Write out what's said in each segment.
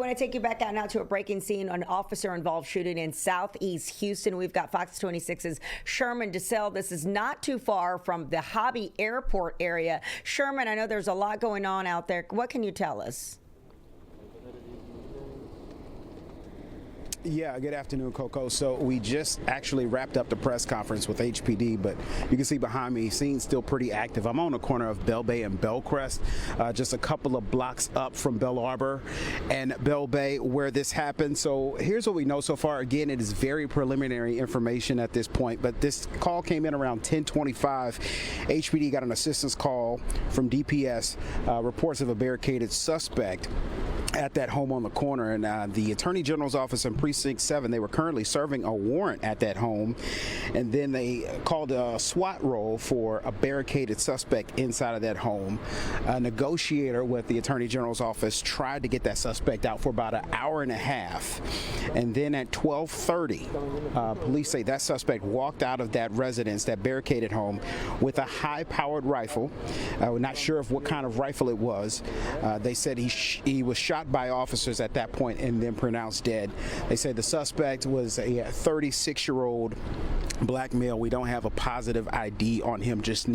I want to take you back out now to a breaking scene, an officer-involved shooting in Southeast Houston. We've got Fox 26's Sherman DeSalle. This is not too far from the Hobby Airport area. Sherman, I know there's a lot going on out there. What can you tell us? Yeah, good afternoon, Coco. So we just actually wrapped up the press conference with HPD, but you can see behind me, scene's still pretty active. I'm on the corner of Bell Bay and Bellcrest, just a couple of blocks up from Bell Arbor and Bell Bay where this happened. So here's what we know so far. Again, it is very preliminary information at this point, but this call came in around 10:25. HPD got an assistance call from DPS, reports of a barricaded suspect at that home on the corner, and the Attorney General's office in Precinct 7, they were currently serving a warrant at that home, and then they called a SWAT roll for a barricaded suspect inside of that home. A negotiator with the Attorney General's office tried to get that suspect out for about an hour and a half, and then at 12:30, police say that suspect walked out of that residence, that barricaded home, with a high-powered rifle. We're not sure of what kind of rifle it was. They said he was shot by officers at that point and then pronounced dead. They said the suspect was a 36-year-old black male. We don't have a positive ID on him just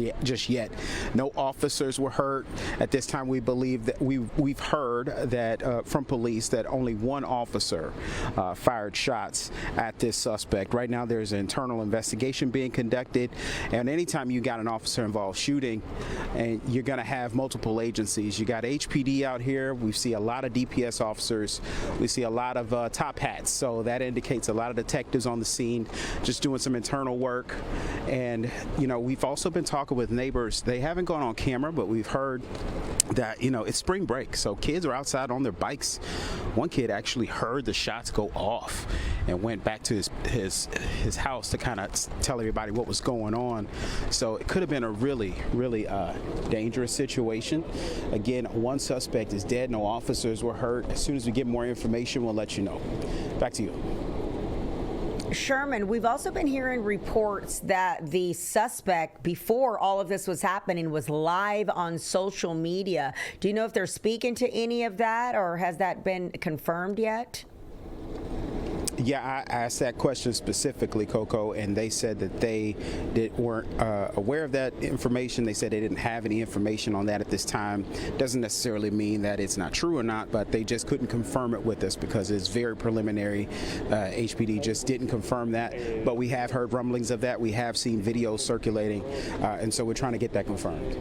yet. No officers were hurt. At this time, we believe that we've heard that from police that only one officer fired shots at this suspect. Right now, there's an internal investigation being conducted, and anytime you got an officer-involved shooting, and you're going to have multiple agencies. You got HPD out here. We see a lot of DPS officers. We see a lot of top hats. So that indicates a lot of detectives on the scene, just doing some internal work. And you know, we've also been talking with neighbors. They haven't gone on camera, but we've heard that, you know, it's spring break, so kids are outside on their bikes. One kid actually heard the shots go off and went back to his house to kind of tell everybody what was going on. So it could have been a really dangerous situation. Again, one suspect is dead. No officers were hurt. As soon as we get more information, we'll let you know. Back to you. Sherman, we've also been hearing reports that the suspect, before all of this was happening, was live on social media. Do you know if they're speaking to any of that, or has that been confirmed yet? Yeah, I asked that question specifically, Coco, and they said that they weren't aware of that information. They said they didn't have any information on that at this time. Doesn't necessarily mean that it's not true or not, but they just couldn't confirm it with us because it's very preliminary. HPD just didn't confirm that, but we have heard rumblings of that. We have seen videos circulating, and so we're trying to get that confirmed.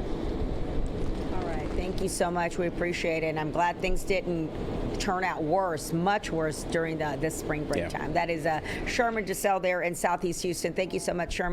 Thank you so much. We appreciate it. And I'm glad things didn't turn out worse, much worse, during this spring break time. That is Sherman DeSalle there in Southeast Houston. Thank you so much, Sherman.